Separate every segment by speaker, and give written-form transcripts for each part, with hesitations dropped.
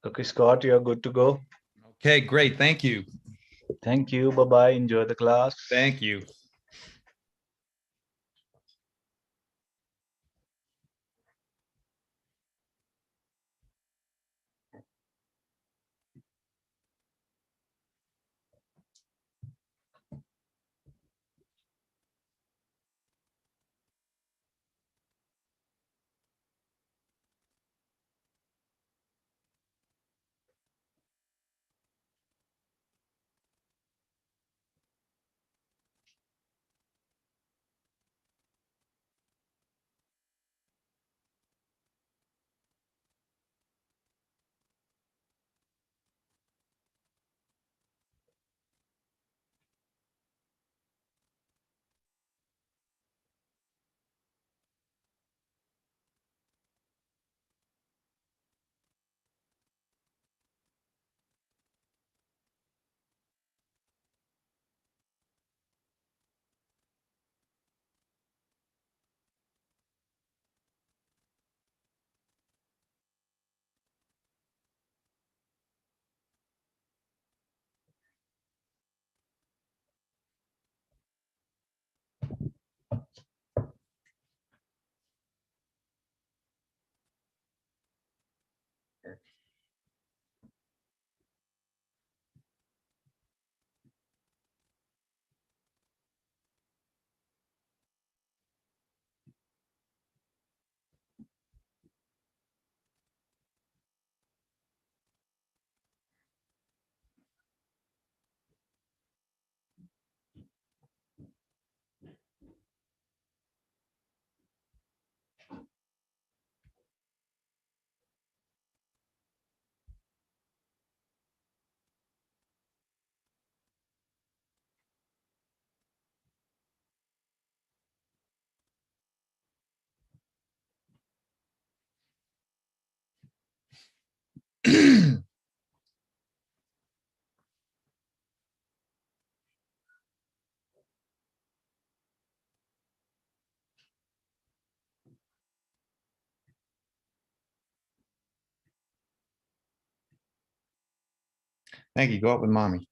Speaker 1: Okay, Scott, you're good to go.
Speaker 2: Okay, great. Thank you.
Speaker 1: Thank you. Bye bye. Enjoy the class.
Speaker 2: Thank you. Thank you. Go up with mommy.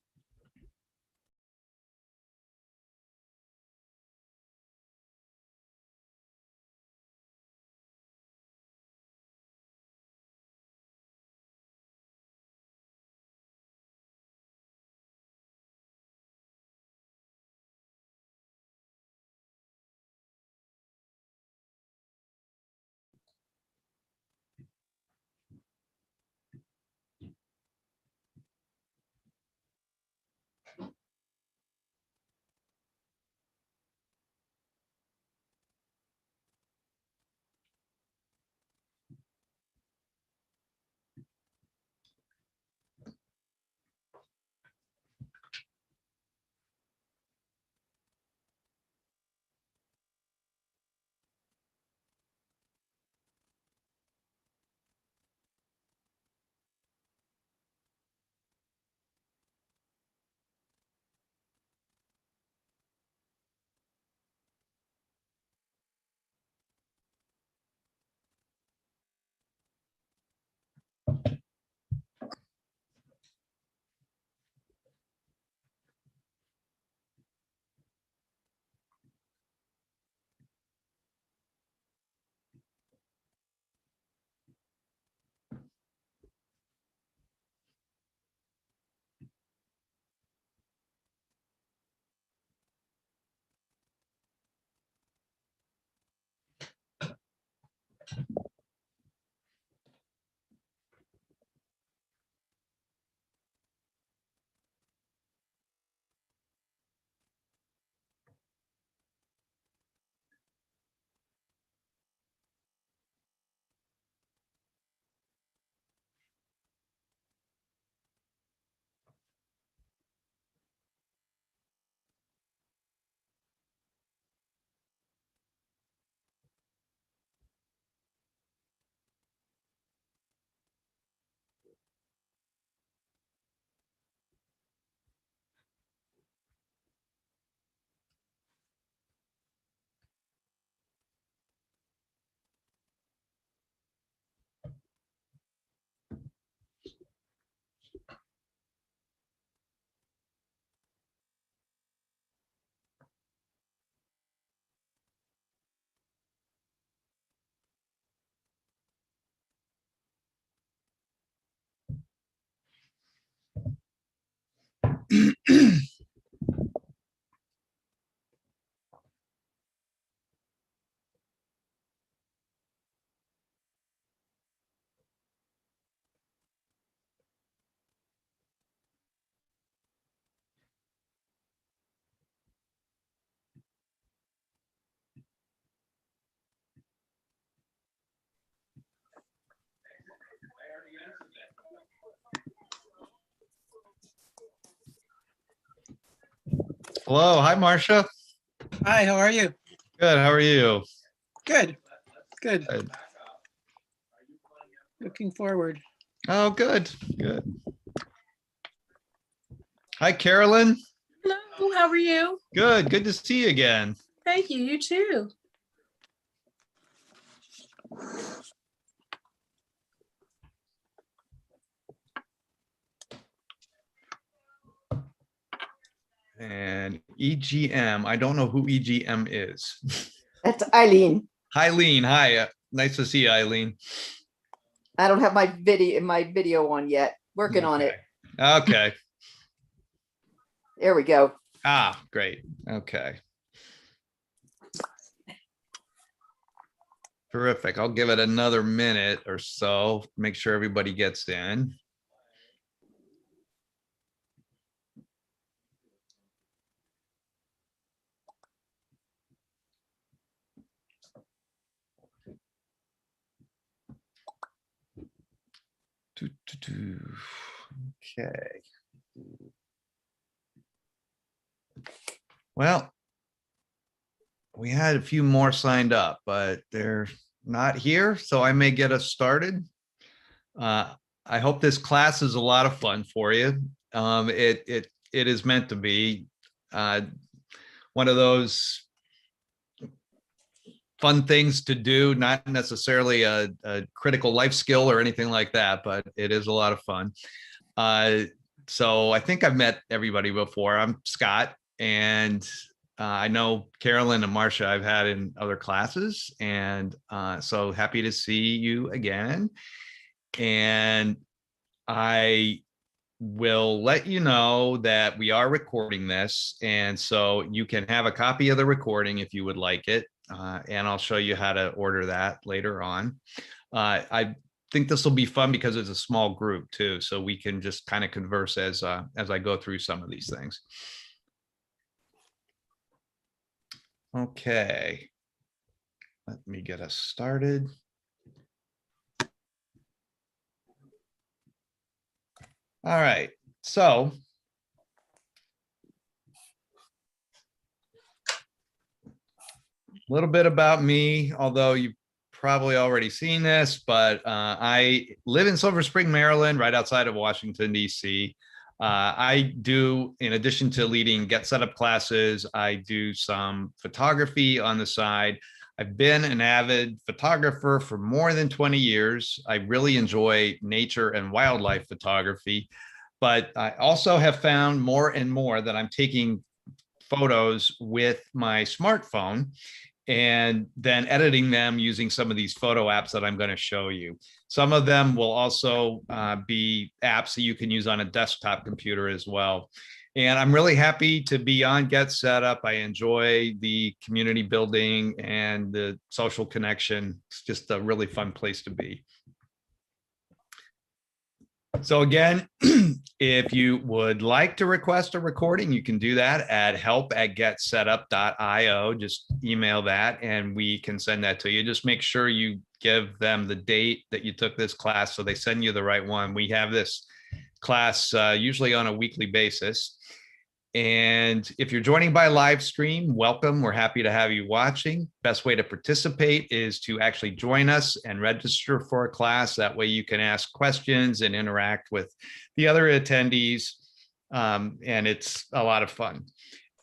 Speaker 2: Hello. Hi, Marcia.
Speaker 3: Hi, how are you?
Speaker 2: Good. How are you?
Speaker 3: Good, good.
Speaker 2: Good.
Speaker 3: Looking forward.
Speaker 2: Oh, good. Good. Hi, Carolyn.
Speaker 4: Hello, how are you?
Speaker 2: Good. Good to see you again.
Speaker 4: Thank you, you too.
Speaker 2: And EGM. I don't know who EGM is.
Speaker 5: That's Eileen.
Speaker 2: Hi, Eileen. Hi. Nice to see you, Eileen.
Speaker 5: I don't have my video on yet. Working on it.
Speaker 2: Okay.
Speaker 5: There we go.
Speaker 2: Ah, great. Okay. Terrific. I'll give it another minute or so. Make sure everybody gets in. Okay. Well, we had a few more signed up, but they're not here, so I may get us started. I hope this class is a lot of fun for you. It is meant to be one of those fun things to do, not necessarily a critical life skill or anything like that, but it is a lot of fun. So I think I've met everybody before. I'm Scott, and I know Carolyn and Marcia I've had in other classes, and so happy to see you again. And I will let you know that we are recording this, and so you can have a copy of the recording if you would like it. And I'll show you how to order that later on. I think this will be fun because it's a small group too, so we can just kind of converse as I go through some of these things. Okay, let me get us started. All right, so a little bit about me, although you've probably already seen this, but I live in Silver Spring, Maryland, right outside of Washington, D.C. I do, in addition to leading Get Set Up classes, I do some photography on the side. I've been an avid photographer for more than 20 years. I really enjoy nature and wildlife photography, but I also have found more and more that I'm taking photos with my smartphone and then editing them using some of these photo apps that I'm going to show you. Some of them will also be apps that you can use on a desktop computer as well. And I'm really happy to be on Get Set Up. I enjoy the community building and the social connection. It's just a really fun place to be. So again, if you would like to request a recording, you can do that at help@getsetup.io. Just email that and we can send that to you. Just make sure you give them the date that you took this class so they send you the right one. We have this class usually on a weekly basis. And if you're joining by live stream, welcome. We're happy to have you watching. Best way to participate is to actually join us and register for a class. That way you can ask questions and interact with the other attendees. And it's a lot of fun.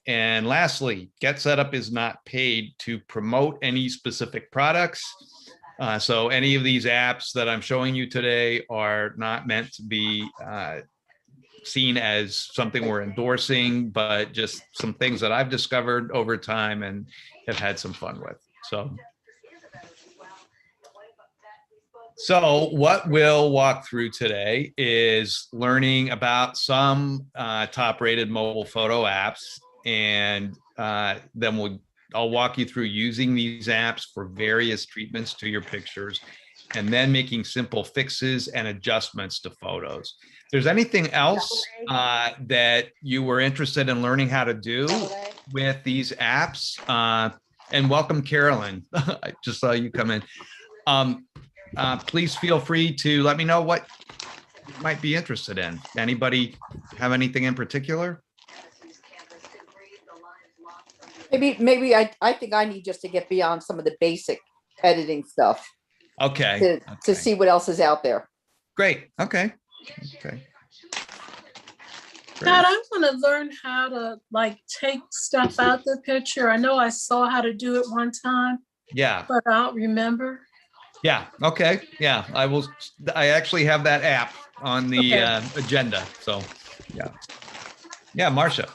Speaker 2: And lastly, Get Set Up is not paid to promote any specific products. So any of these apps that I'm showing you today are not meant to be seen as something we're endorsing, but just some things that I've discovered over time and have had some fun with. So what we'll walk through today is learning about some top-rated mobile photo apps, and then I'll walk you through using these apps for various treatments to your pictures, and then making simple fixes and adjustments to photos. If there's anything else that you were interested in learning how to do with these apps, and welcome, Carolyn. I just saw you come in. Please feel free to let me know what you might be interested in. Anybody have anything in particular?
Speaker 5: maybe I think I need just to get beyond some of the basic editing stuff
Speaker 2: Okay.
Speaker 5: to see what else is out there.
Speaker 2: Great. Okay. Okay. Great.
Speaker 4: God, I want to learn how to like take stuff out the picture. I know I saw how to do it one time,
Speaker 2: Yeah.
Speaker 4: but I don't remember.
Speaker 2: Yeah. Okay. Yeah. I actually have that app on the
Speaker 4: Okay.
Speaker 2: agenda. So yeah. Yeah. Marcia.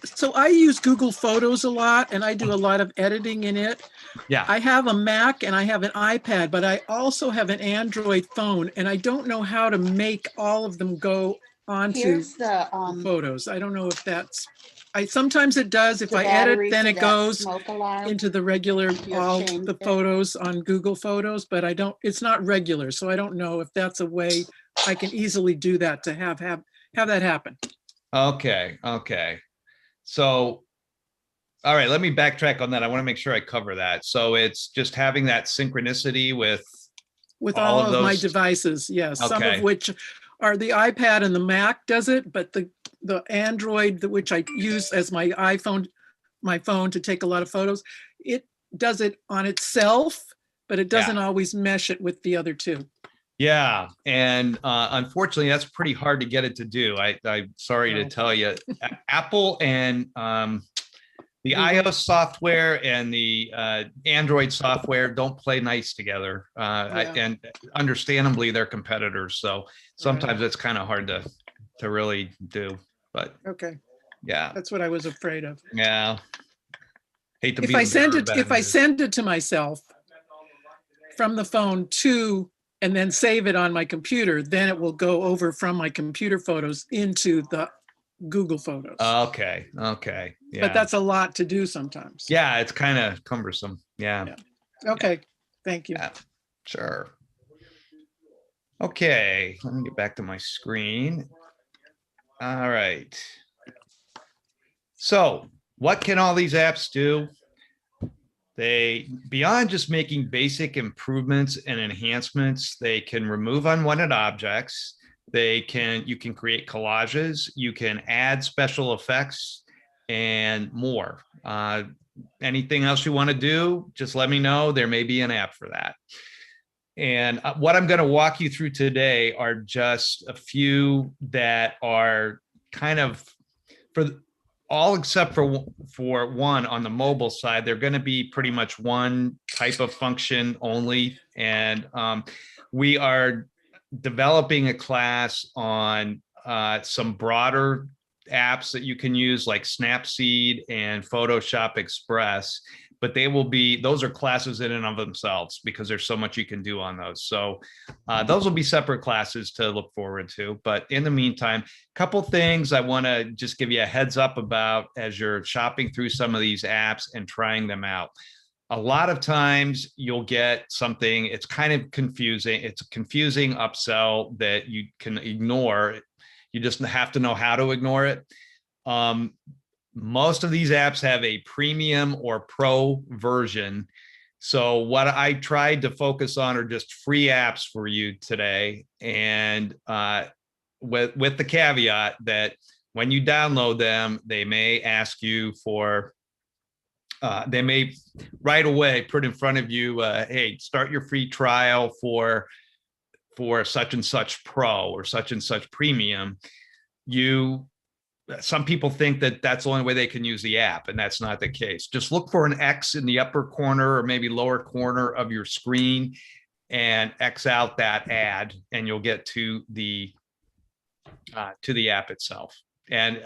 Speaker 3: So I use Google Photos a lot and I do a lot of editing in it.
Speaker 2: Yeah.
Speaker 3: I have a Mac and I have an iPad, but I also have an Android phone and I don't know how to make all of them go onto
Speaker 6: Here's the
Speaker 3: photos. I don't know if sometimes it does. If
Speaker 6: the
Speaker 3: I edit,
Speaker 6: battery
Speaker 3: then
Speaker 6: for
Speaker 3: it
Speaker 6: that
Speaker 3: goes
Speaker 6: smoke alarm.
Speaker 3: into the regular,
Speaker 6: You
Speaker 3: all
Speaker 6: changed
Speaker 3: the
Speaker 6: it.
Speaker 3: photos on Google Photos, but it's not regular. So I don't know if that's a way I can easily do that to have that happen.
Speaker 2: Okay. Okay. So, all right, let me backtrack on that. I want to make sure I cover that. So it's just having that synchronicity with
Speaker 3: All of my
Speaker 2: those.
Speaker 3: devices, yes. Some
Speaker 2: Okay.
Speaker 3: of which are the iPad and the Mac does it, but the Android, which I use as my phone to take a lot of photos, it does it on itself, but it doesn't always mesh it with the other two.
Speaker 2: Yeah, and unfortunately, that's pretty hard to get it to do. I'm sorry to
Speaker 3: No.
Speaker 2: tell you, Apple and the
Speaker 3: Google.
Speaker 2: iOS software and the Android software don't play nice together,
Speaker 3: Yeah.
Speaker 2: and understandably, they're competitors. So sometimes it's kind of hard to really do. But
Speaker 3: Okay,
Speaker 2: yeah,
Speaker 3: that's what I was afraid of.
Speaker 2: yeah. Hate to be
Speaker 3: If I
Speaker 2: the bearer of bad
Speaker 3: if I
Speaker 2: news.
Speaker 3: send it to myself from the phone and then save it on my computer, then it will go over from my computer photos into the Google Photos.
Speaker 2: Okay. Okay. Yeah.
Speaker 3: But that's a lot to do sometimes.
Speaker 2: Yeah, it's kind of cumbersome. Yeah.
Speaker 3: Yeah. Okay, thank you.
Speaker 2: Yeah. Sure. Okay, let me get back to my screen. All right. So what can all these apps do? They, beyond just making basic improvements and enhancements, they can remove unwanted objects. You can create collages, you can add special effects and more. Anything else you want to do, just let me know. There may be an app for that. And what I'm going to walk you through today are just a few that are kind of for all except for one on the mobile side. They're going to be pretty much one type of function only. And we are developing a class on some broader apps that you can use like Snapseed and Photoshop Express, but those are classes in and of themselves because there's so much you can do on those. So those will be separate classes to look forward to. But in the meantime, a couple things I want to just give you a heads up about as you're shopping through some of these apps and trying them out. A lot of times you'll get something, it's kind of confusing. It's a confusing upsell that you can ignore. You just have to know how to ignore it. Most of these apps have a premium or pro version. So what I tried to focus on are just free apps for you today. And with the caveat that when you download them, they may ask you for, they may right away put in front of you, hey, start your free trial for such and such pro or such and such premium. Some people think that that's the only way they can use the app, and that's not the case. Just look for an X in the upper corner or maybe lower corner of your screen and X out that ad, and you'll get to the app itself. And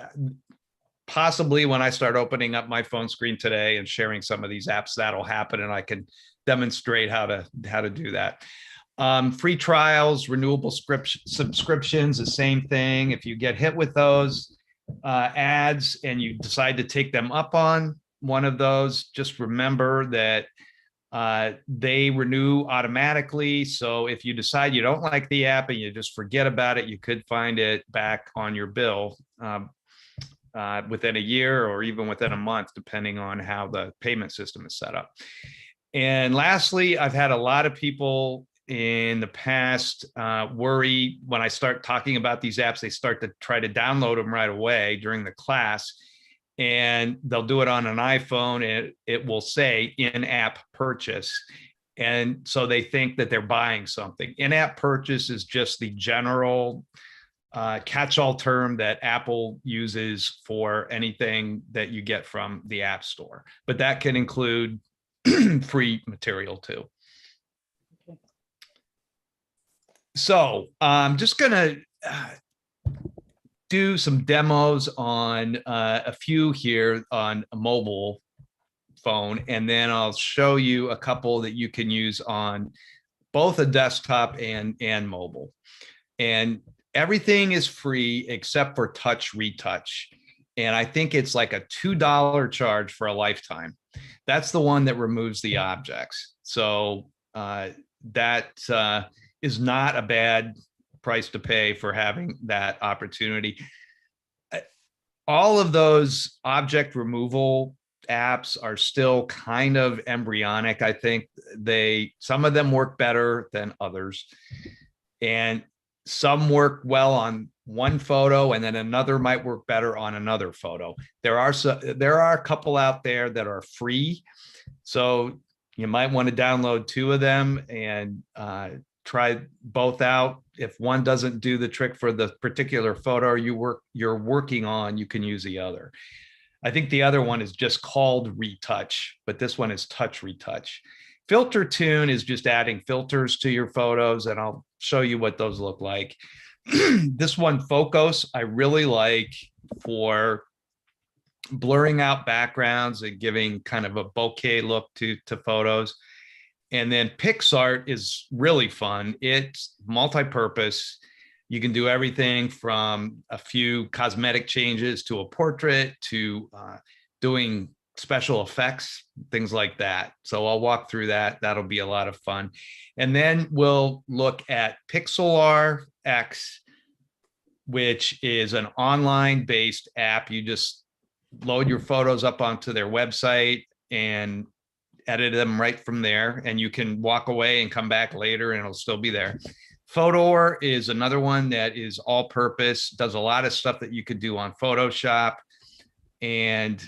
Speaker 2: possibly when I start opening up my phone screen today and sharing some of these apps, that'll happen, and I can demonstrate how to do that. Free trials, renewable subscriptions, the same thing. If you get hit with those ads and you decide to take them up on one of those, just remember that they renew automatically. So if you decide you don't like the app and you just forget about it, you could find it back on your bill within a year or even within a month, depending on how the payment system is set up. And lastly, I've had a lot of people in the past worry when I start talking about these apps, they start to try to download them right away during the class. and they'll do it on an iPhone, and it will say in-app purchase. And so they think that they're buying something. In-app purchase is just the general catch-all term that Apple uses for anything that you get from the App Store. But that can include free material too. So I'm just going to do some demos on a few here on a mobile phone, and then I'll show you a couple that you can use on both a desktop and mobile. And everything is free except for Touch Retouch. And I think it's like a $2 charge for a lifetime. That's the one that removes the objects. So that is not a bad price to pay for having that opportunity. All of those object removal apps are still kind of embryonic. I think some of them work better than others, and some work well on one photo, and then another might work better on another photo. There are a couple out there that are free, so you might want to download 2 of them and try both out. If one doesn't do the trick for the particular photo you're working on, you can use the other. I think the other one is just called Retouch, but this one is Touch Retouch. Filter Tune is just adding filters to your photos, and I'll show you what those look like. This one, Focus, I really like for blurring out backgrounds and giving kind of a bokeh look to photos. And then PixArt is really fun. It's multi-purpose. You can do everything from a few cosmetic changes to a portrait to doing special effects, things like that. So I'll walk through that. That'll be a lot of fun. And then we'll look at Pixlr X, which is an online-based app. You just load your photos up onto their website and edit them right from there, and you can walk away and come back later and it'll still be there. Photor is another one that is all purpose, does a lot of stuff that you could do on Photoshop, and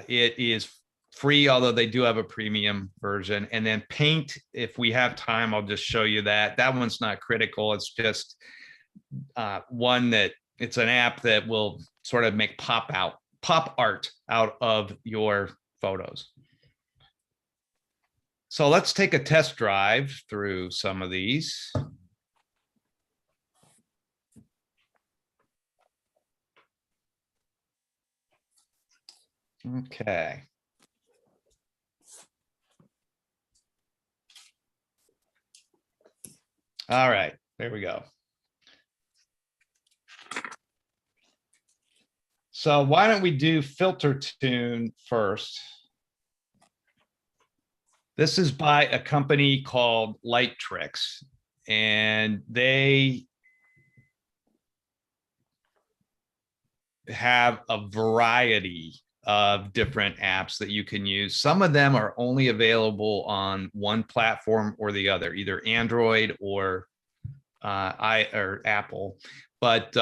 Speaker 2: it is free, although they do have a premium version. And then Paint, if we have time, I'll just show you that. That one's not critical. It's just one that it's an app that will sort of make pop art out of your photos. So let's take a test drive through some of these. Okay. All right, there we go. So why don't we do Filter Tune first? This is by a company called Light Tricks, and they have a variety of different apps that you can use. Some of them are only available on one platform or the other, either Android or Apple. But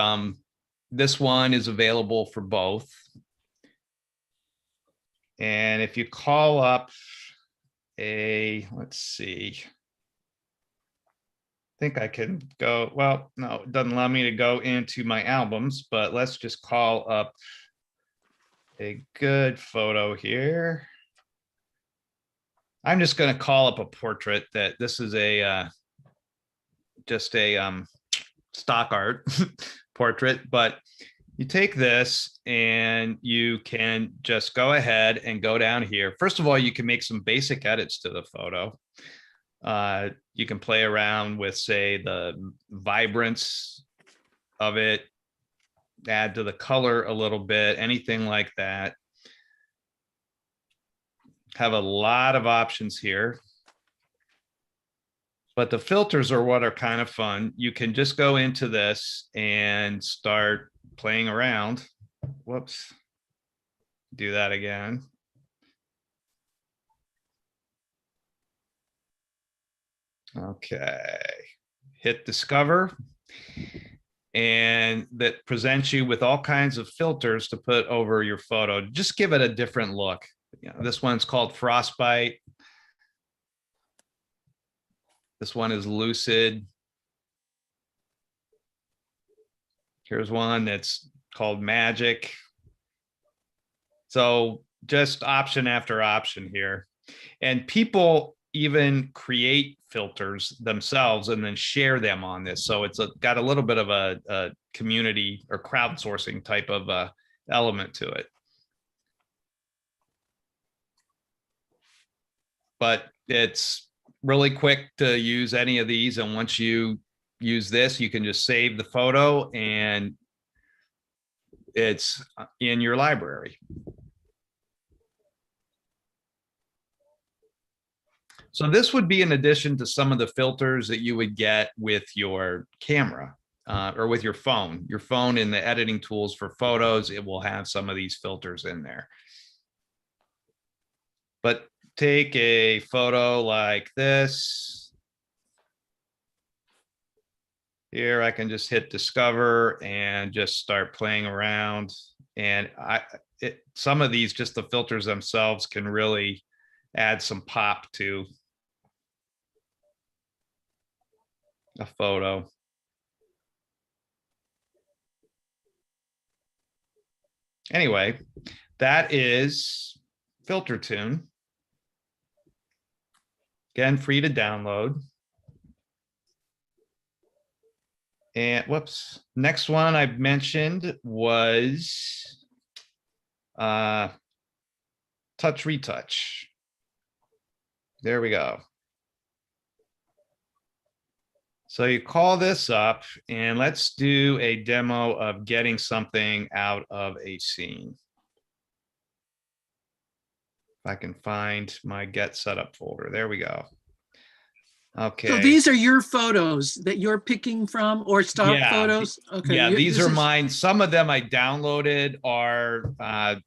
Speaker 2: this one is available for both. And if you call up let's see, I think I can go, well, no, it doesn't allow me to go into my albums, but let's just call up a good photo here. I'm just going to call up a portrait that this is just a stock art portrait, but you take this and you can just go ahead and go down here. First of all, you can make some basic edits to the photo. You can play around with, say, the vibrance of it, add to the color a little bit, anything like that. Have a lot of options here. But the filters are what are kind of fun. You can just go into this and start playing around. Whoops. Do that again. Okay. Hit discover. and that presents you with all kinds of filters to put over your photo. Just give it a different look. This one's called Frostbite. This one is Lucid. Here's one that's called Magic. So just option after option here. And people even create filters themselves and then share them on this. So it's got a little bit of a community or crowdsourcing type of element to it. But it's really quick to use any of these. And once you use this, you can just save the photo and it's in your library. So this would be in addition to some of the filters that you would get with your camera or with your phone. Your phone in the editing tools for photos, it will have some of these filters in there. But take a photo like this. Here I can just hit discover and just start playing around. And some of these, just the filters themselves can really add some pop to a photo. Anyway, that is Filter Tune. Again, free to download. And whoops, next one I mentioned was Touch Retouch. There we go. So you call this up and let's do a demo of getting something out of a scene. If I can find my Get Setup folder. There we go. Okay.
Speaker 3: So these are your photos that you're picking from or stock photos? Okay.
Speaker 2: Yeah, these are mine. Some of them I downloaded are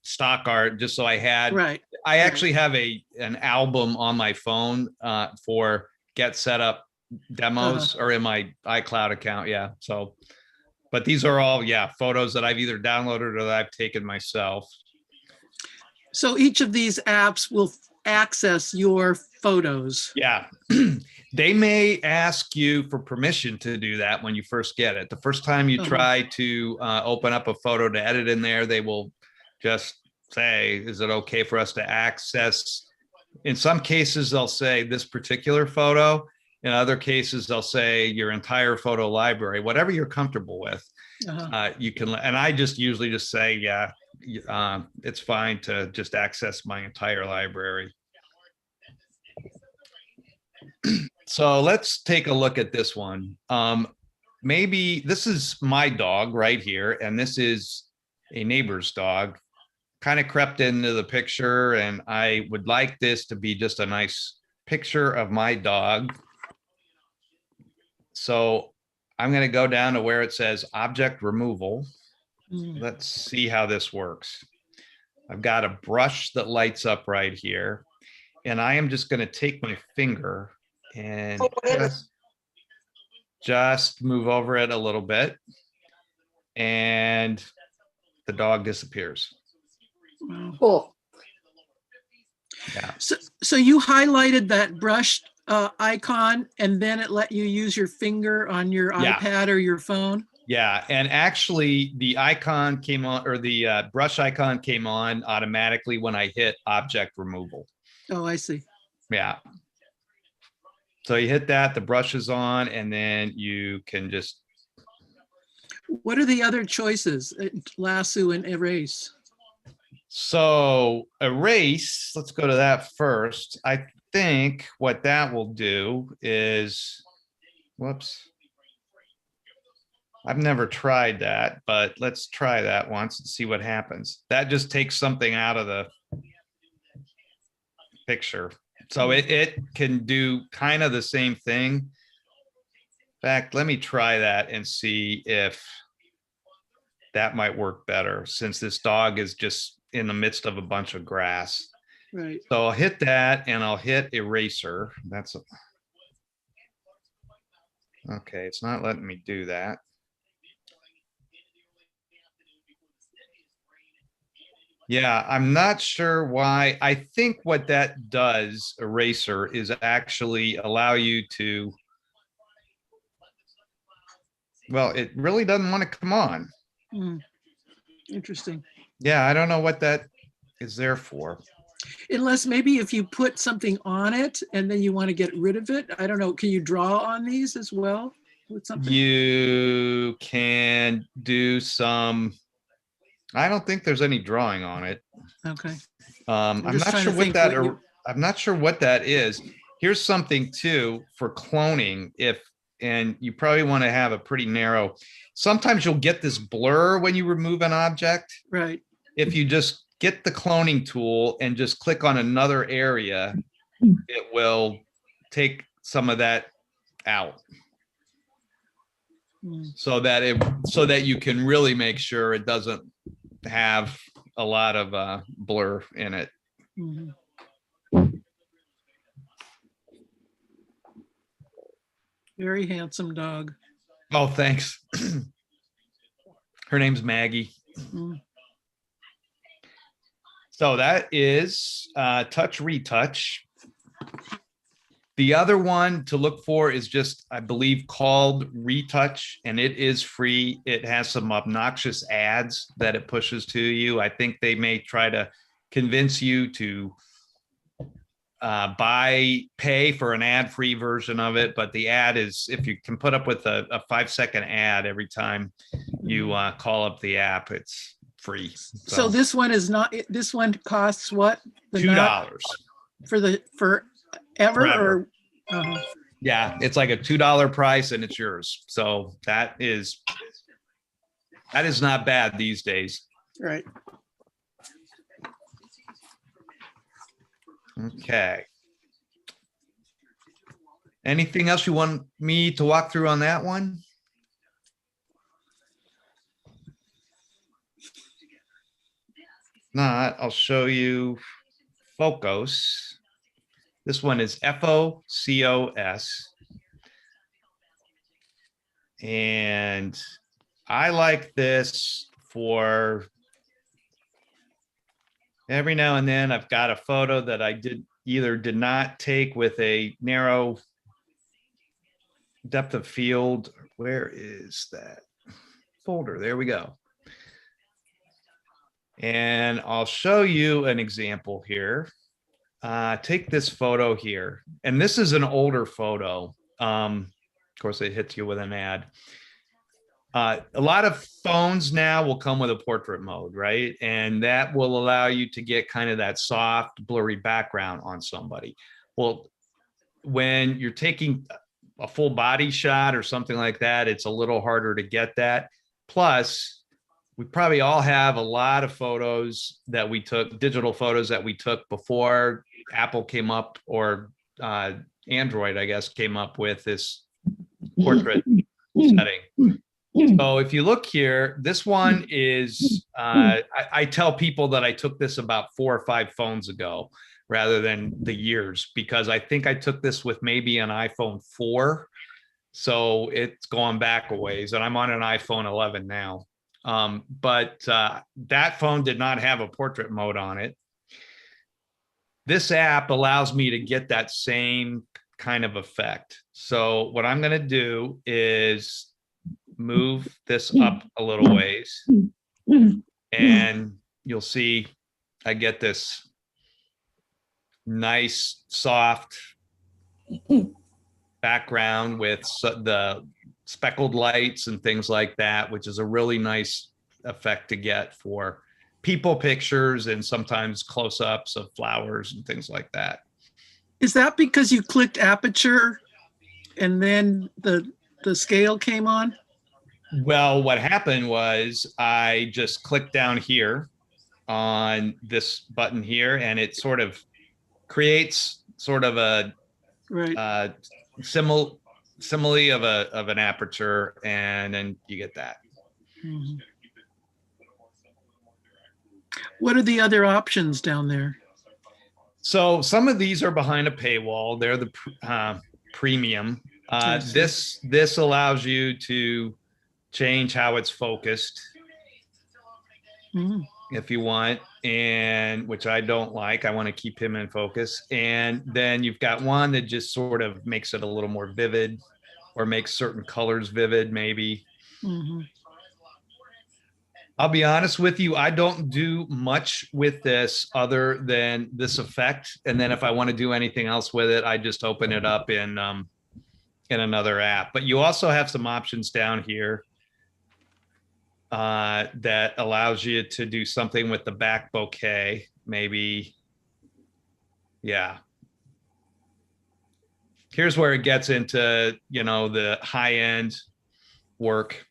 Speaker 2: stock art just so I had.
Speaker 3: Right.
Speaker 2: I actually have an album on my phone for Get Setup demos or in my iCloud account. Yeah. So, but these are all, photos that I've either downloaded or that I've taken myself.
Speaker 3: So each of these apps will access your photos.
Speaker 2: Yeah. They may ask you for permission to do that when you first get it. The first time you try to open up a photo to edit in there, they will just say, is it okay for us to access? In some cases, they'll say this particular photo. In other cases, they'll say your entire photo library, whatever you're comfortable with. You can, and I just usually just say, it's fine to just access my entire library. So let's take a look at this one. Maybe this is my dog right here, and this is a neighbor's dog. Kind of crept into the picture, and I would like this to be just a nice picture of my dog. So I'm going to go down to where it says object removal. Let's see how this works. I've got a brush that lights up right here, and I am just going to take my finger and just move over it a little bit, and the dog disappears.
Speaker 3: Wow.
Speaker 5: Cool.
Speaker 2: Yeah.
Speaker 3: So you highlighted that brush icon, and then it let you use your finger on your iPad or your phone?
Speaker 2: Yeah, and actually the icon came on, or the brush icon came on automatically when I hit object removal.
Speaker 3: Oh, I see.
Speaker 2: Yeah. So you hit that, the brush is on, and then you can just.
Speaker 3: What are the other choices? Lasso and erase.
Speaker 2: So erase, let's go to that first. I think what that will do is, whoops. I've never tried that, but let's try that once and see what happens. That just takes something out of the picture. So it can do kind of the same thing. In fact, let me try that and see if that might work better, since this dog is just in the midst of a bunch of grass.
Speaker 3: Right.
Speaker 2: So I'll hit that and I'll hit eraser. Okay, it's not letting me do that. Yeah, I'm not sure why. I think what that does, eraser, is actually allow you to, well, it really doesn't want to come on.
Speaker 3: Hmm, interesting.
Speaker 2: Yeah, I don't know what that is there for.
Speaker 3: Unless maybe if you put something on it and then you want to get rid of it. I don't know. Can you draw on these as well with something?
Speaker 2: You can do some, I don't think there's any drawing on it.
Speaker 3: Okay.
Speaker 2: I'm
Speaker 3: just
Speaker 2: not
Speaker 3: trying
Speaker 2: sure
Speaker 3: to
Speaker 2: what
Speaker 3: think
Speaker 2: that,
Speaker 3: what you-
Speaker 2: I'm not sure what that is. Here's something too for cloning. And you probably want to have a pretty narrow, sometimes you'll get this blur when you remove an object.
Speaker 3: Right.
Speaker 2: If you just get the cloning tool and just click on another area, it will take some of that out
Speaker 3: Hmm.
Speaker 2: so that you can really make sure it doesn't have a lot of blur in it.
Speaker 3: Mhm. Very handsome dog.
Speaker 2: Oh, thanks. Her name's Maggie.
Speaker 3: Mm.
Speaker 2: So that is touch retouch. The other one to look for is just, I believe, called Retouch, and it is free. It has some obnoxious ads that it pushes to you. I think they may try to convince you to pay for an ad-free version of it, but the ad is, if you can put up with a 5-second ad every time you call up the app, it's free.
Speaker 3: So this one is not, this one costs what? The
Speaker 2: $2
Speaker 3: forever
Speaker 2: Forever.
Speaker 3: or? Uh-huh.
Speaker 2: Yeah, it's like a $2 price and it's yours. So that is not bad these days.
Speaker 3: Right.
Speaker 2: Okay. Anything else you want me to walk through on that one? Not, I'll show you Focus. This one is FOCOS. And I like this for every now and then I've got a photo that I did not take with a narrow depth of field. Where is that folder? There we go. And I'll show you an example here. Take this photo here. And this is an older photo. Of course, it hits you with an ad. A lot of phones now will come with a portrait mode, right? And that will allow you to get kind of that soft, blurry background on somebody. Well, when you're taking a full body shot or something like that, it's a little harder to get that. Plus, we probably all have a lot of photos that we took, digital photos that we took before Apple came up, or Android, I guess, came up with this portrait setting. So if you look here, this one is, I tell people that I took this about 4 or 5 phones ago rather than the years, because I think I took this with maybe an iPhone 4. So it's gone back a ways, and I'm on an iPhone 11 now. But that phone did not have a portrait mode on it. This app allows me to get that same kind of effect. So what I'm going to do is move this up a little ways, and you'll see I get this nice soft background with the speckled lights and things like that, which is a really nice effect to get for people pictures and sometimes close-ups of flowers and things like that.
Speaker 3: Is that because you clicked aperture and then the scale came on?
Speaker 2: Well, what happened was I just clicked down here on this button here, and it sort of creates sort of a
Speaker 3: Right.
Speaker 2: simile of an aperture, and then you get that.
Speaker 3: Mhm. What are the other options down there?
Speaker 2: So some of these are behind a paywall. They're the premium.
Speaker 3: I see.
Speaker 2: This allows you to change how it's focused.
Speaker 3: Mhm.
Speaker 2: if you want, and which I don't like. I want to keep him in focus. And then you've got one that just sort of makes it a little more vivid, or makes certain colors vivid, maybe.
Speaker 3: Mhm.
Speaker 2: I'll be honest with you, I don't do much with this other than this effect. And then if I want to do anything else with it, I just open it up in another app. But you also have some options down here that allows you to do something with the back bouquet, maybe. Yeah. Here's where it gets into, you know, the high end work.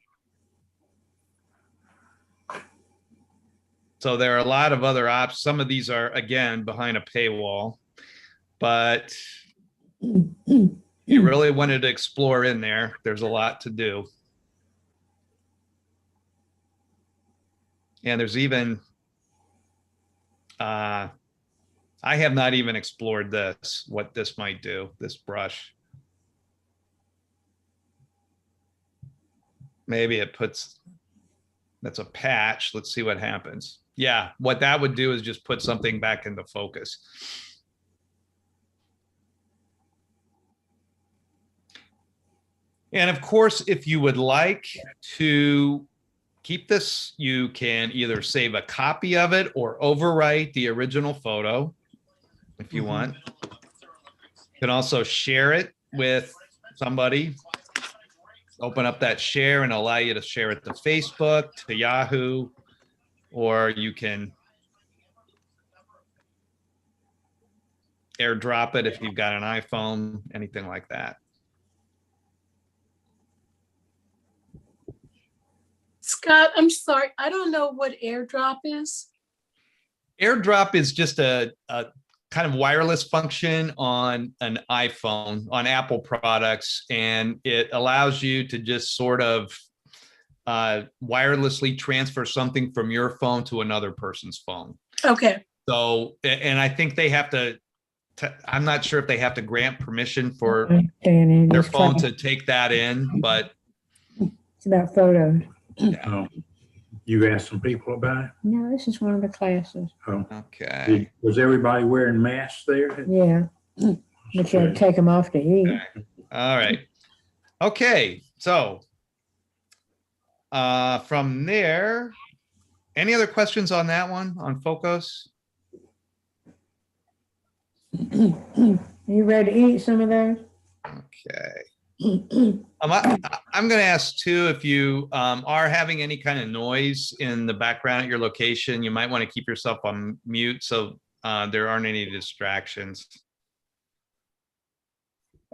Speaker 2: So there are a lot of other options. Some of these are, again, behind a paywall, but you really wanted to explore in there. There's a lot to do. And there's even, I have not even explored this, what this might do, this brush. Maybe it puts, that's a patch. Let's see what happens. Yeah, what that would do is just put something back into focus. And of course, if you would like to keep this, you can either save a copy of it or overwrite the original photo if you want. You can also share it with somebody. Open up that share and allow you to share it to Facebook, to Yahoo, or you can airdrop it if you've got an iPhone, anything like that.
Speaker 4: Scott, I'm sorry, I don't know what AirDrop is.
Speaker 2: AirDrop is just a kind of wireless function on an iPhone, on Apple products, and it allows you to just sort of wirelessly transfer something from your phone to another person's phone.
Speaker 4: Okay,
Speaker 2: So, and I think they have to, I'm not sure if they have to grant permission for
Speaker 6: Danny,
Speaker 2: their
Speaker 6: this
Speaker 2: phone
Speaker 6: class,
Speaker 2: to take that in, but
Speaker 6: it's about photos.
Speaker 7: Oh, you asked some people about it?
Speaker 6: No, this is one of the classes.
Speaker 7: Oh,
Speaker 2: okay.
Speaker 7: was everybody wearing masks there?
Speaker 6: Yeah, but you had to take them off to eat.
Speaker 2: Okay. All right. Okay. So from there, any other questions on that one, on Focus?
Speaker 6: You ready to eat some of those?
Speaker 2: Okay. I'm going to ask too, if you are having any kind of noise in the background at your location, you might want to keep yourself on mute so there aren't any distractions.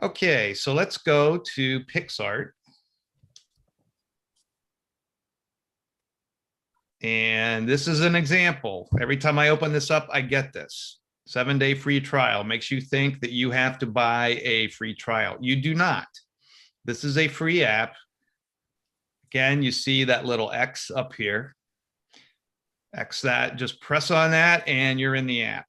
Speaker 2: Okay, so let's go to PixArt. And this is an example. Every time I open this up, I get this 7-day free trial. Makes you think that you have to buy a free trial. You do not. This is a free app. Again, you see that little X up here. X that, just press on that and you're in the app.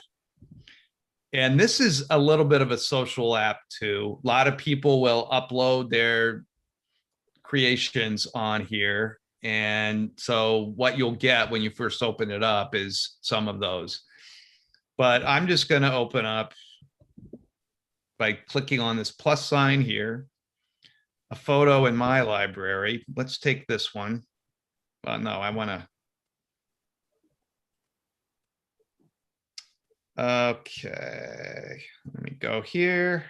Speaker 2: And this is a little bit of a social app too. A lot of people will upload their creations on here. And so what you'll get when you first open it up is some of those. But I'm just going to open up by clicking on this plus sign here, a photo in my library. Let's take this one. Well, no, I want to. Okay, let me go here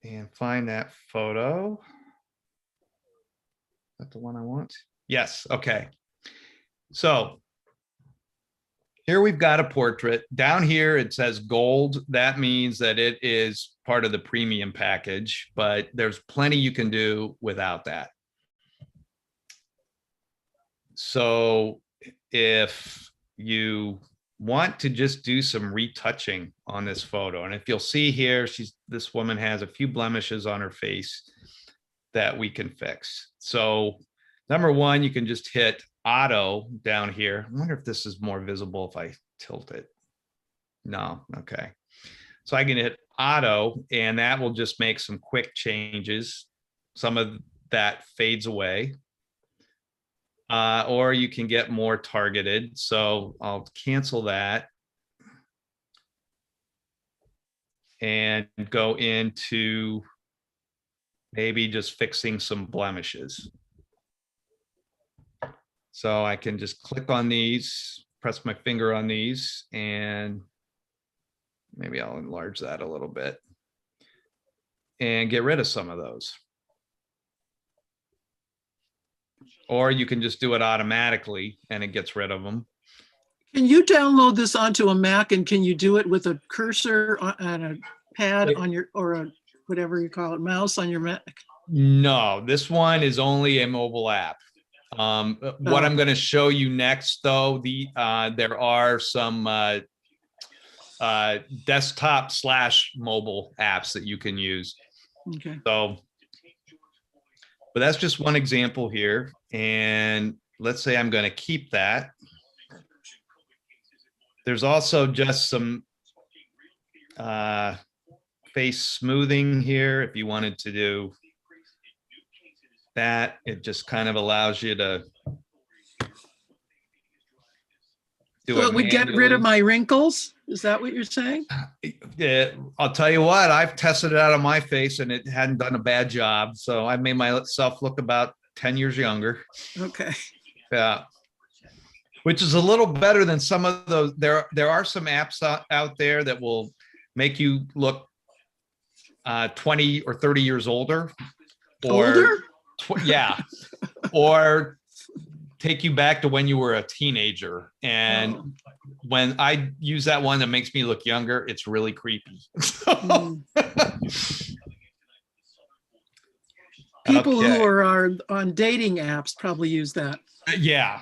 Speaker 2: and find that photo. Is that the one I want? Yes, okay. So here we've got a portrait. Down here it says gold. That means that it is part of the premium package, but there's plenty you can do without that. So if you want to just do some retouching on this photo, and if you'll see here, this woman has a few blemishes on her face that we can fix. So number one, you can just hit auto down here. I wonder if this is more visible if I tilt it. No, okay. So I can hit auto and that will just make some quick changes. Some of that fades away. or you can get more targeted. So I'll cancel that and go into maybe just fixing some blemishes. So I can just click on these, press my finger on these, and maybe I'll enlarge that a little bit and get rid of some of those. Or you can just do it automatically and it gets rid of them.
Speaker 3: Can you download this onto a Mac, and can you do it with a cursor on a pad on your, or a, whatever you call it, mouse on your Mac?
Speaker 2: No, this one is only a mobile app. What I'm going to show you next, though, there are some desktop / mobile apps that you can use.
Speaker 3: Okay.
Speaker 2: So, but that's just one example here. And let's say I'm going to keep that. There's also just some face smoothing here. If you wanted to do that, it just kind of allows you to do
Speaker 3: So
Speaker 2: it
Speaker 3: it would get rid of
Speaker 2: manually.
Speaker 3: my wrinkles? Is that what you're saying?
Speaker 2: Yeah, I'll tell you what, I've tested it out on my face and it hadn't done a bad job. So I made myself look about 10 years younger.
Speaker 3: Okay.
Speaker 2: Yeah. Which is a little better than some of those. There are some apps out there that will make you look 20 or 30 years older.
Speaker 3: Older?
Speaker 2: Yeah. Or take you back to when you were a teenager. And
Speaker 3: Oh.
Speaker 2: when I use that one that makes me look younger, it's really creepy.
Speaker 3: People
Speaker 2: Okay.
Speaker 3: who are on dating apps probably use that.
Speaker 2: Yeah.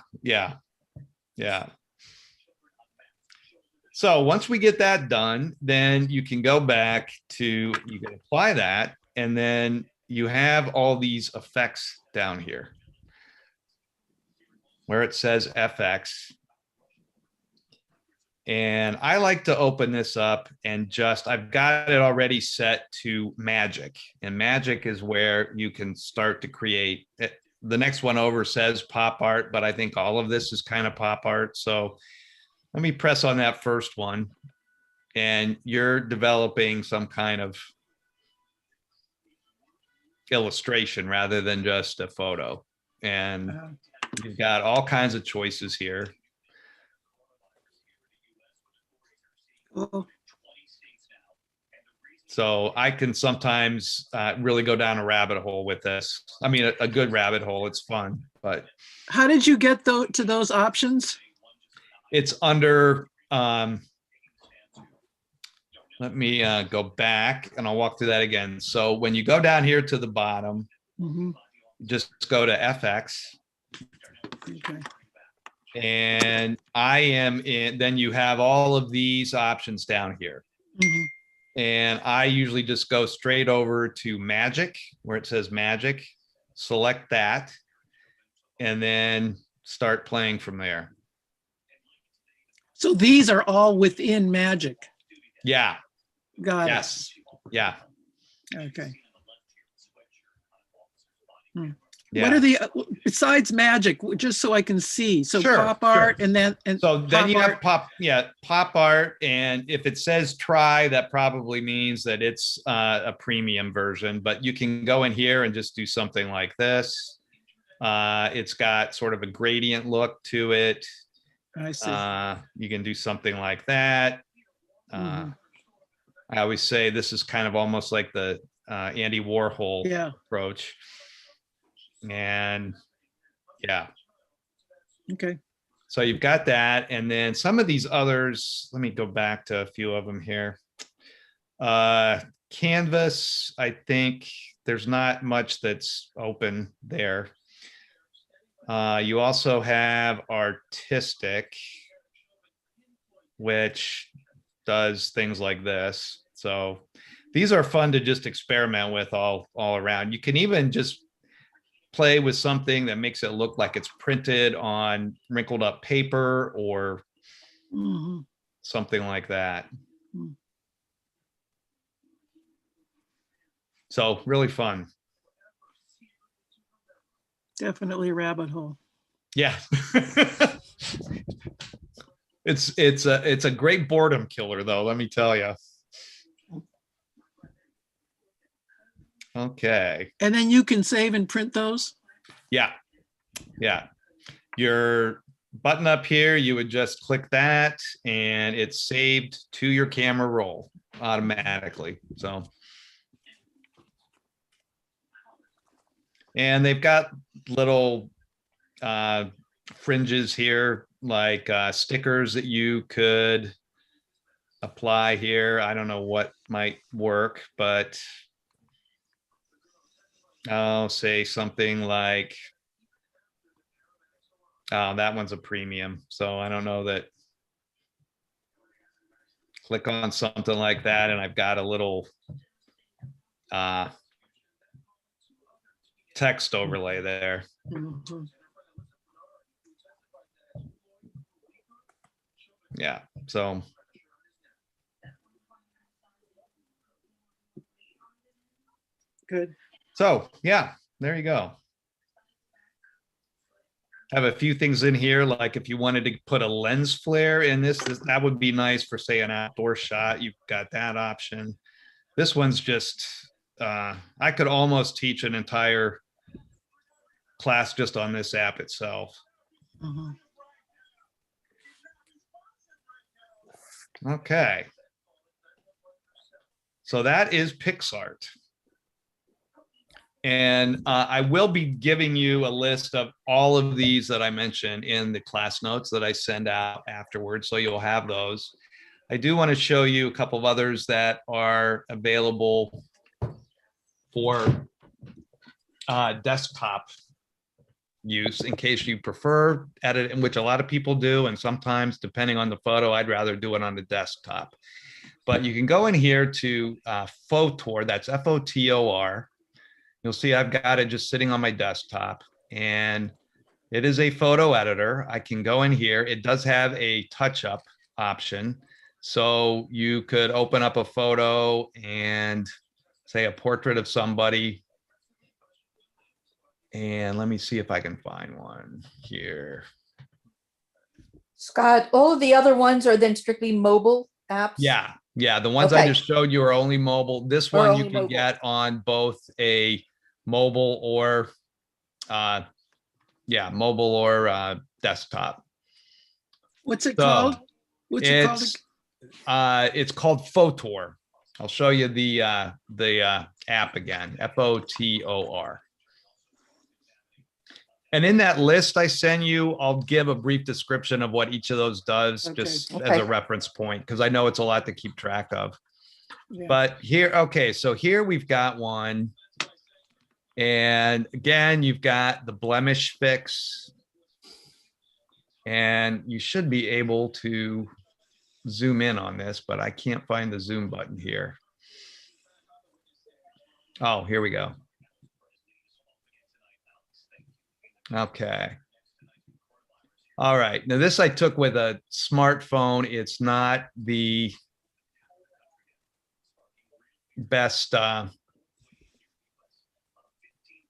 Speaker 2: So once we get that done, then you can go back to, you can apply that, and then you have all these effects down here where it says FX. And I like to open this up and just, I've got it already set to magic, and magic is where you can start to create it. The next one over says pop art, but I think all of this is kind of pop art. So let me press on that first one, and you're developing some kind of illustration rather than just a photo. And you've got all kinds of choices here.
Speaker 3: Oh,
Speaker 2: So I can sometimes really go down a rabbit hole with this. I mean, a good rabbit hole, it's fun, but
Speaker 3: how did you get to those options?
Speaker 2: it's under, let me go back and I'll walk through that again. So when you go down here to the bottom,
Speaker 3: Mhm.
Speaker 2: just go to FX.
Speaker 3: Okay.
Speaker 2: And I am in, then you have all of these options down here.
Speaker 3: Mhm.
Speaker 2: And I usually just go straight over to magic, where it says magic, select that, and then start playing from there.
Speaker 3: So these are all within Magic.
Speaker 2: Yeah.
Speaker 3: Got
Speaker 2: Yes. Yeah.
Speaker 3: it. Okay.
Speaker 2: Yeah.
Speaker 3: What are the, besides Magic, just so I can see? So
Speaker 2: Sure,
Speaker 3: pop
Speaker 2: sure.
Speaker 3: art and then,
Speaker 2: So then you have
Speaker 3: pop
Speaker 2: pop art. And if it says try, that probably means that it's a premium version, but you can go in here and just do something like this. It's got sort of a gradient look to it.
Speaker 3: I see.
Speaker 2: You can do something like that.
Speaker 3: Mhm.
Speaker 2: I always say this is kind of almost like the Andy Warhol
Speaker 3: Yeah.
Speaker 2: approach. And yeah.
Speaker 3: Okay.
Speaker 2: So you've got that. And then some of these others, let me go back to a few of them here. Canvas, I think there's not much that's open there. You also have artistic, which does things like this. So these are fun to just experiment with all around. You can even just play with something that makes it look like it's printed on wrinkled up paper or
Speaker 3: Mhm.
Speaker 2: something like that.
Speaker 3: Mm.
Speaker 2: So really fun.
Speaker 3: Definitely a rabbit hole.
Speaker 2: Yeah. It's a great boredom killer though, let me tell you. Okay.
Speaker 3: And then you can save and print those?
Speaker 2: Yeah. Yeah. Your button up here, you would just click that and it's saved to your camera roll automatically. So, and they've got little fringes here, like stickers that you could apply here. I don't know what might work, but I'll say something like, oh, that one's a premium. So I don't know that. Click on something like that and I've got a little text overlay there.
Speaker 3: Mhm.
Speaker 2: Yeah, so.
Speaker 3: Good.
Speaker 2: So yeah, there you go. Have a few things in here, like if you wanted to put a lens flare in this, that would be nice for say an outdoor shot. You've got that option. This one's just, I could almost teach an entire class just on this app itself.
Speaker 3: Mhm.
Speaker 2: Okay. So that is PixArt. And I will be giving you a list of all of these that I mentioned in the class notes that I send out afterwards. So you'll have those. I do want to show you a couple of others that are available for desktop use in case you prefer edit, which a lot of people do. And sometimes depending on the photo, I'd rather do it on the desktop. But you can go in here to Photor, that's F-O-T-O-R. You'll see I've got it just sitting on my desktop and it is a photo editor. I can go in here. It does have a touch-up option. So you could open up a photo and say a portrait of somebody. And let me see if I can find one here.
Speaker 5: Scott, all of the other ones are then strictly mobile apps?
Speaker 2: Yeah. Yeah. The ones I
Speaker 5: Okay.
Speaker 2: just showed you are only mobile. This
Speaker 5: Are
Speaker 2: one you
Speaker 5: only
Speaker 2: can
Speaker 5: mobile.
Speaker 2: get on both a mobile or mobile or desktop.
Speaker 3: What's it
Speaker 2: So
Speaker 3: called? What's it called?
Speaker 2: it's called Photor. I'll show you the app again, F-O-T-O-R. And in that list I send you, I'll give a brief description of what each of those does,
Speaker 3: Okay.
Speaker 2: just as
Speaker 5: Okay.
Speaker 2: a reference point, because I know it's a lot to keep track of.
Speaker 3: Yeah.
Speaker 2: But here, okay, so here we've got one. And again, you've got the blemish fix. And you should be able to zoom in on this, but I can't find the zoom button here. Oh, here we go. Okay. All right. Now this I took with a smartphone. It's not the best. Let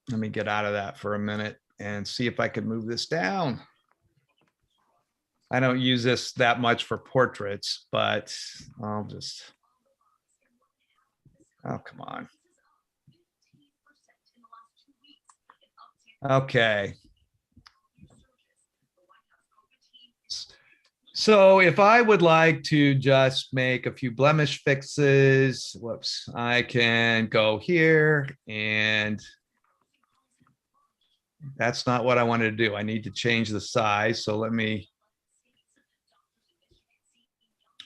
Speaker 2: me get out of that for a minute and see if I can move this down. I don't use this that much for portraits, but I'll just, oh, come on. Okay. So if I would like to just make a few blemish fixes, whoops, I can go here and that's not what I wanted to do. I need to change the size. So let me,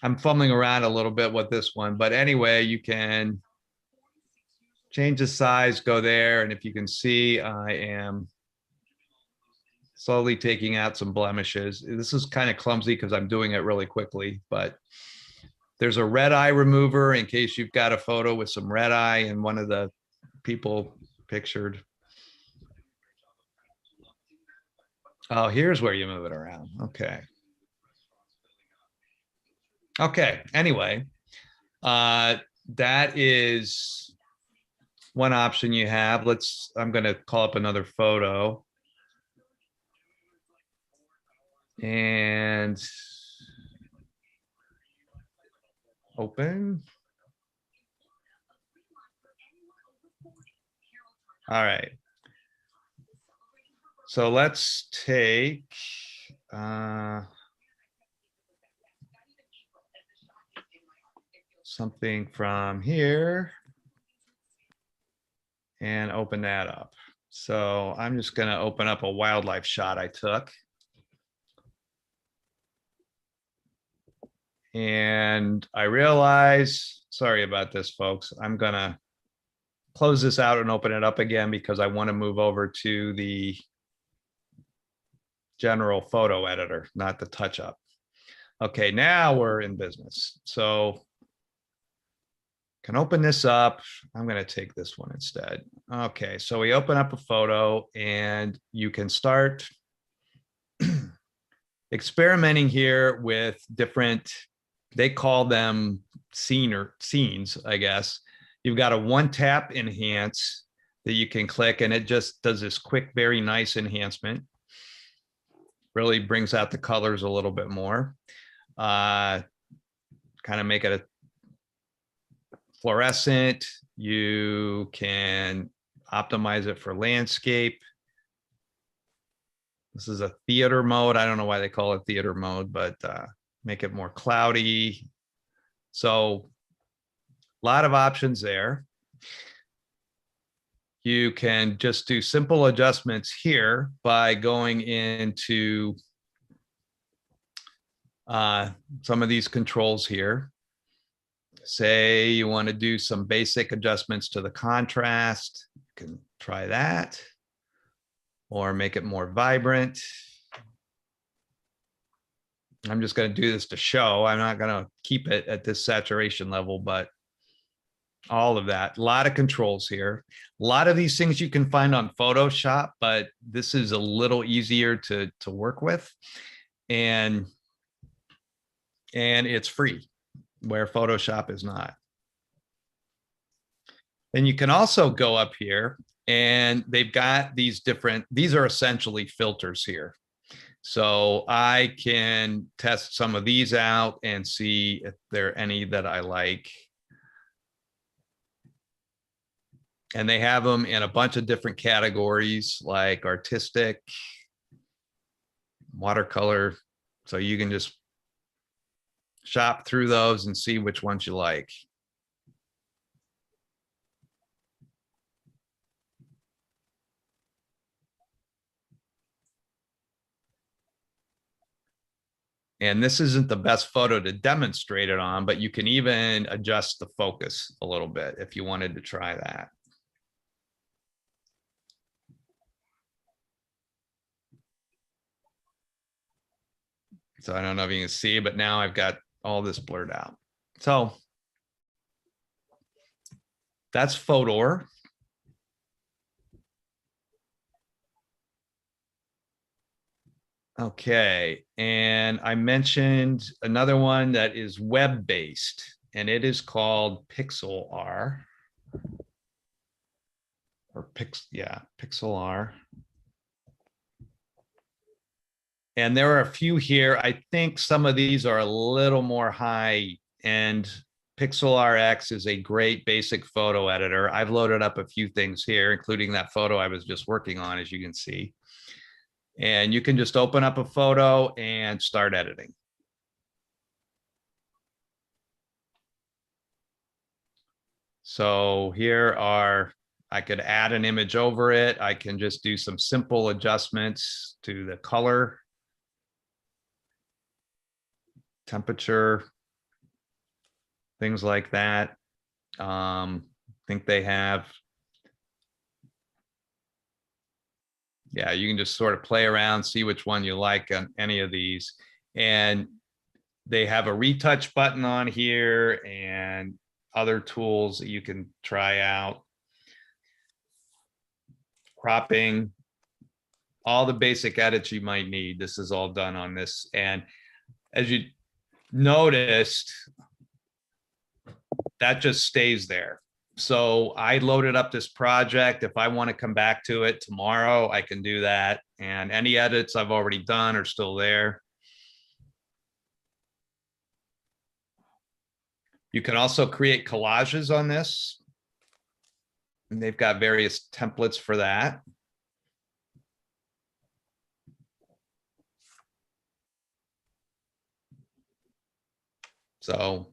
Speaker 2: I'm fumbling around a little bit with this one, but anyway, you can change the size, go there. And if you can see, I am slowly taking out some blemishes. This is kind of clumsy because I'm doing it really quickly, but there's a red eye remover in case you've got a photo with some red eye and one of the people pictured. Oh, here's where you move it around. Okay. Okay. Anyway, that is one option you have. I'm going to call up another photo. And open. All right. So let's take something from here and open that up. So I'm just going to open up a wildlife shot I took. And I realize, sorry about this, folks, I'm going to close this out and open it up again because I want to move over to the general photo editor, not the touch up. Okay, now we're in business. So can open this up. I'm going to take this one instead. Okay, so we open up a photo and you can start experimenting here with different, they call them scenes, I guess. You've got a one tap enhance that you can click and it just does this quick, very nice enhancement. Really brings out the colors a little bit more. Kind of make it a fluorescent. You can optimize it for landscape. This is a theater mode. I don't know why they call it theater mode, but make it more cloudy. So a lot of options there. You can just do simple adjustments here by going into some of these controls here. Say you want to do some basic adjustments to the contrast, you can try that, or make it more vibrant. I'm just going to do this to show. I'm not going to keep it at this saturation level, but all of that. A lot of controls here. A lot of these things you can find on Photoshop, but this is a little easier to work with. And it's free, where Photoshop is not. And you can also go up here and they've got these are essentially filters here. So I can test some of these out and see if there are any that I like. And they have them in a bunch of different categories like artistic, watercolor. So you can just shop through those and see which ones you like. And this isn't the best photo to demonstrate it on, but you can even adjust the focus a little bit if you wanted to try that. So I don't know if you can see, but now I've got all this blurred out. So that's Photor. Okay, and I mentioned another one that is web-based, and it is called Pixlr. Or Pixlr. And there are a few here. I think some of these are a little more high end. Pixlr X is a great basic photo editor. I've loaded up a few things here, including that photo I was just working on, as you can see. And you can just open up a photo and start editing. So here are, I could add an image over it. I can just do some simple adjustments to the color, temperature, things like that. I think they have, yeah, you can just sort of play around, see which one you like on any of these. And they have a retouch button on here and other tools that you can try out. Cropping, all the basic edits you might need. This is all done on this. And as you noticed, that just stays there. So I loaded up this project. If I want to come back to it tomorrow, I can do that. And any edits I've already done are still there. You can also create collages on this. And they've got various templates for that. So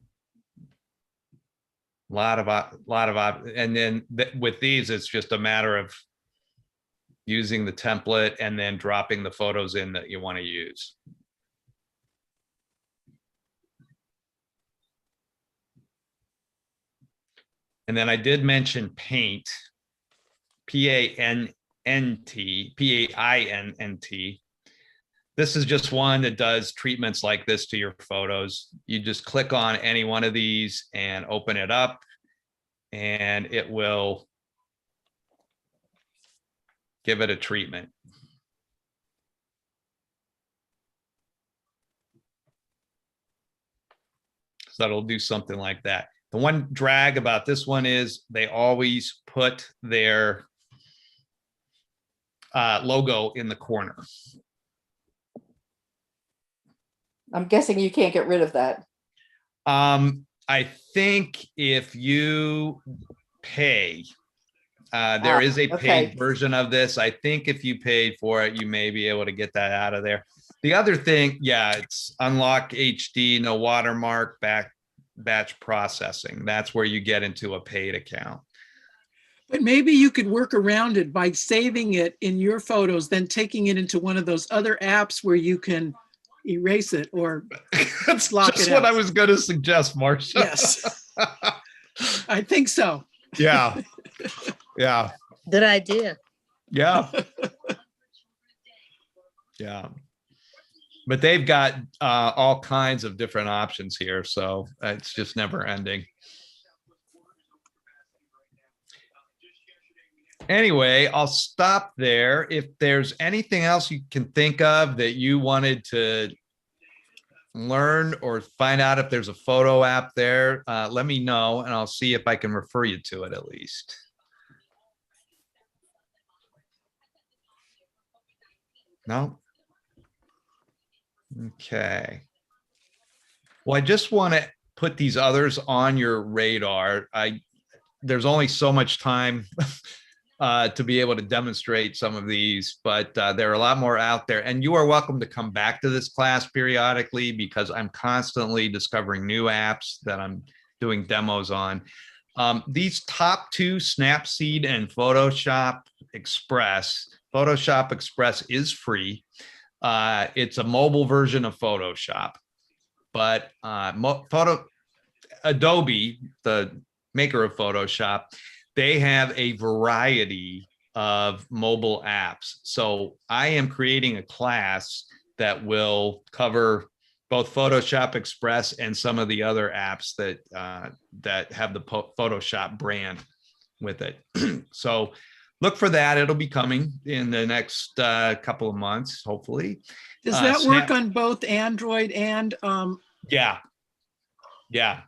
Speaker 2: and then with these, it's just a matter of using the template and then dropping the photos in that you want to use. And then I did mention Paint, P-A-N-N-T, P-A-I-N-N-T. This is just one that does treatments like this to your photos. You just click on any one of these and open it up, and it will give it a treatment. So it'll do something like that. The one drag about this one is they always put their logo in the corner.
Speaker 5: I'm guessing you can't get rid of that.
Speaker 2: I think if you pay, there is a paid
Speaker 5: okay.
Speaker 2: version of this. I think if you paid for it, you may be able to get that out of there. The other thing, yeah, it's unlock HD, no watermark, batch processing. That's where you get into a paid account.
Speaker 3: But maybe you could work around it by saving it in your photos, then taking it into one of those other apps where you can erase it or
Speaker 2: That's
Speaker 3: lock
Speaker 2: just
Speaker 3: it
Speaker 2: what
Speaker 3: out.
Speaker 2: I was going to suggest, Marcia.
Speaker 3: Yes, I think so.
Speaker 2: Yeah. Yeah.
Speaker 8: Good idea.
Speaker 2: Yeah. Yeah. But they've got all kinds of different options here. So it's just never ending. Anyway, I'll stop there. If there's anything else you can think of that you wanted to learn or find out if there's a photo app there, let me know and I'll see if I can refer you to it at least. No? Okay. Well, I just want to put these others on your radar. There's only so much time to be able to demonstrate some of these, but there are a lot more out there. And you are welcome to come back to this class periodically because I'm constantly discovering new apps that I'm doing demos on. These top two, Snapseed and Photoshop Express. Photoshop Express is free. It's a mobile version of Photoshop, but Adobe, the maker of Photoshop, they have a variety of mobile apps. So I am creating a class that will cover both Photoshop Express and some of the other apps that that have the Photoshop brand with it. So look for that. It'll be coming in the next couple of months, hopefully.
Speaker 3: Does that work on both Android and?
Speaker 2: Yeah. Yeah.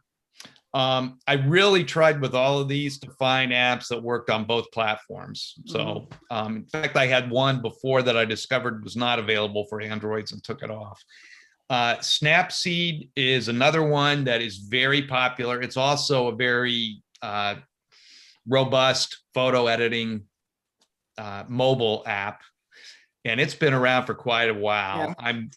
Speaker 2: I really tried with all of these to find apps that worked on both platforms. So in fact, I had one before that I discovered was not available for Androids and took it off. Snapseed is another one that is very popular. It's also a very robust photo editing mobile app, and it's been around for quite a while. Yeah. I'm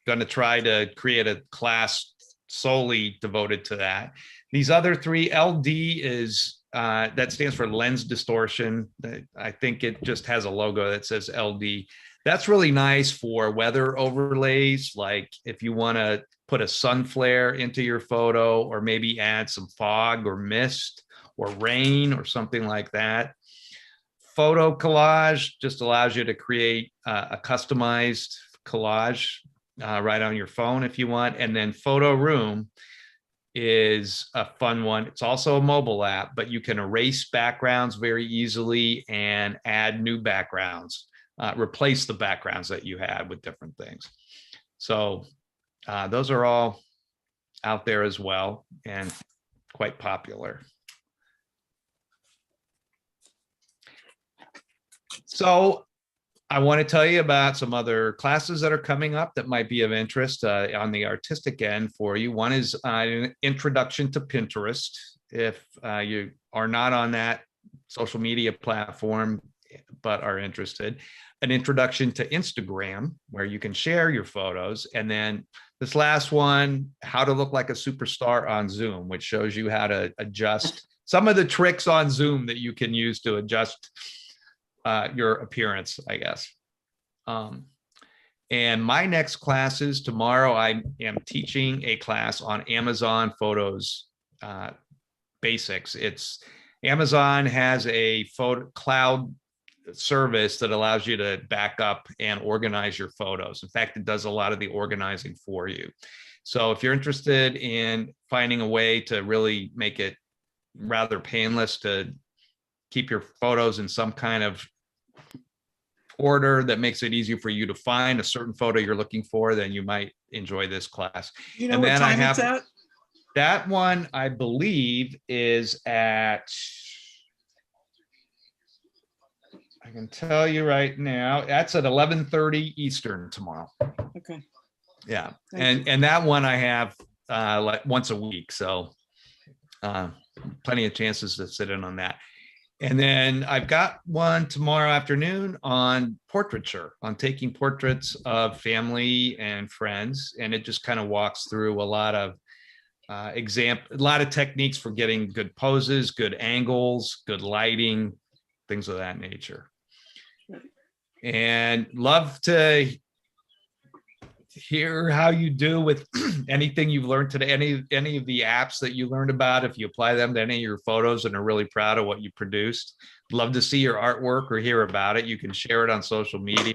Speaker 2: going to try to create a class solely devoted to that. These other three, LD is that stands for lens distortion. I think it just has a logo that says LD. That's really nice for weather overlays, like if you want to put a sun flare into your photo or maybe add some fog or mist or rain or something like that. Photo collage just allows you to create a customized collage right on your phone if you want. And then Photo Room is a fun one. It's also a mobile app, but you can erase backgrounds very easily and add new backgrounds, replace the backgrounds that you had with different things. So those are all out there as well and quite popular. So I want to tell you about some other classes that are coming up that might be of interest on the artistic end for you. One is an introduction to Pinterest. If you are not on that social media platform, but are interested, an introduction to Instagram, where you can share your photos. And then this last one, how to look like a superstar on Zoom, which shows you how to adjust some of the tricks on Zoom that you can use to adjust your appearance, I guess. And my next classes tomorrow, I am teaching a class on Amazon Photos basics. It's Amazon has a photo cloud service that allows you to back up and organize your photos. In fact, it does a lot of the organizing for you. So if you're interested in finding a way to really make it rather painless to keep your photos in some kind of order that makes it easier for you to find a certain photo you're looking for, then you might enjoy this class.
Speaker 3: You know
Speaker 2: And
Speaker 3: what
Speaker 2: then I
Speaker 3: time it's
Speaker 2: have-
Speaker 3: at?
Speaker 2: That one, I believe, is at, I can tell you right now, that's at 11:30 Eastern tomorrow.
Speaker 3: Okay.
Speaker 2: Yeah,
Speaker 3: Thank
Speaker 2: and that one I have like once a week, so plenty of chances to sit in on that. And then I've got one tomorrow afternoon on portraiture, on taking portraits of family and friends, and it just kind of walks through a lot of a lot of techniques for getting good poses, good angles, good lighting, things of that nature. And love to hear how you do with anything you've learned today, any of the apps that you learned about, if you apply them to any of your photos and are really proud of what you produced. Love to see your artwork or hear about it. You can share it on social media.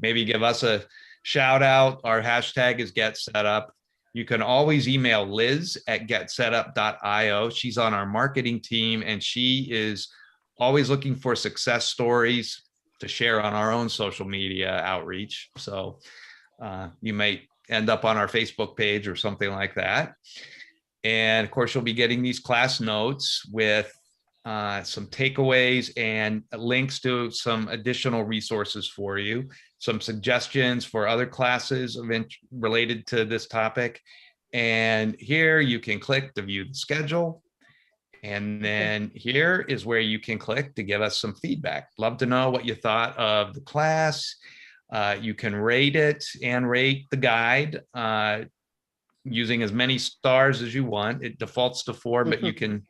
Speaker 2: Maybe give us a shout out. Our hashtag is GetSetUp. You can always email liz@getsetup.io. She's on our marketing team, and she is always looking for success stories to share on our own social media outreach. So you may end up on our Facebook page or something like that. And of course, you'll be getting these class notes with some takeaways and links to some additional resources for you, some suggestions for other classes related to this topic. And here you can click to view the schedule. And then here is where you can click to give us some feedback. Love to know what you thought of the class. You can rate it and rate the guide using as many stars as you want. It defaults to 4, but you can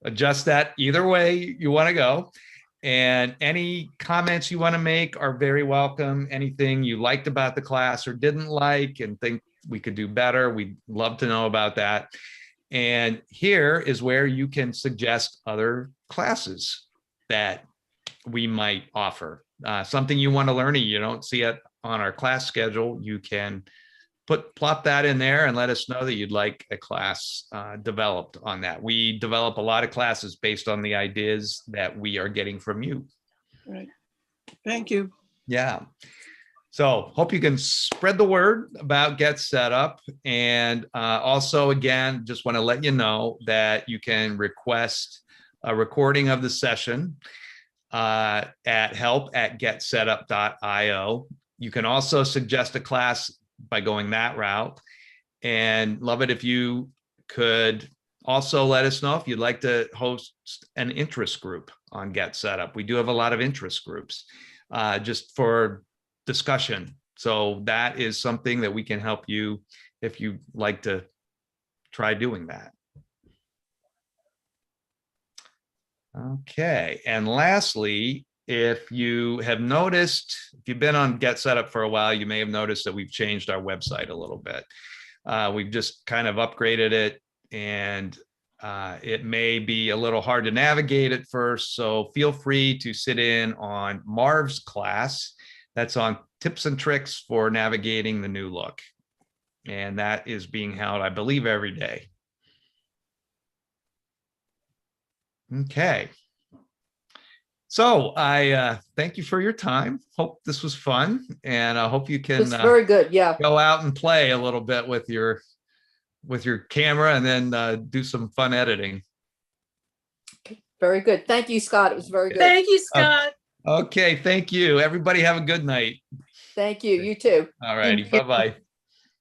Speaker 2: adjust that either way you want to go. And any comments you want to make are very welcome. Anything you liked about the class or didn't like and think we could do better, we'd love to know about that. And here is where you can suggest other classes that we might offer. Something you want to learn and you don't see it on our class schedule, you can plop that in there and let us know that you'd like a class developed on that. We develop a lot of classes based on the ideas that we are getting from you.
Speaker 3: Right. Thank you.
Speaker 2: Yeah. So hope you can spread the word about Get Set Up. And also, again, just want to let you know that you can request a recording of the session at help@getsetup.io. You can also suggest a class by going that route, and love it if you could also let us know if you'd like to host an interest group on Get Set Up. We do have a lot of interest groups just for discussion. So that is something that we can help you if you'd like to try doing that. Okay, and lastly, if you have noticed, if you've been on Get Set Up for a while, you may have noticed that we've changed our website a little bit. We've just kind of upgraded it, and it may be a little hard to navigate at first. So feel free to sit in on Marv's class. That's on tips and tricks for navigating the new look. And that is being held, I believe, every day. Okay. So I thank you for your time. Hope this was fun, and I hope you can
Speaker 5: It's very good. Yeah.
Speaker 2: go out and play a little bit with your camera, and then do some fun editing.
Speaker 5: Very good. Thank you, Scott. It was very good.
Speaker 4: Thank you, Scott.
Speaker 2: Okay, thank you. Everybody have a good night.
Speaker 5: Thank you. You too.
Speaker 2: All righty,
Speaker 3: Thank you.
Speaker 2: bye-bye.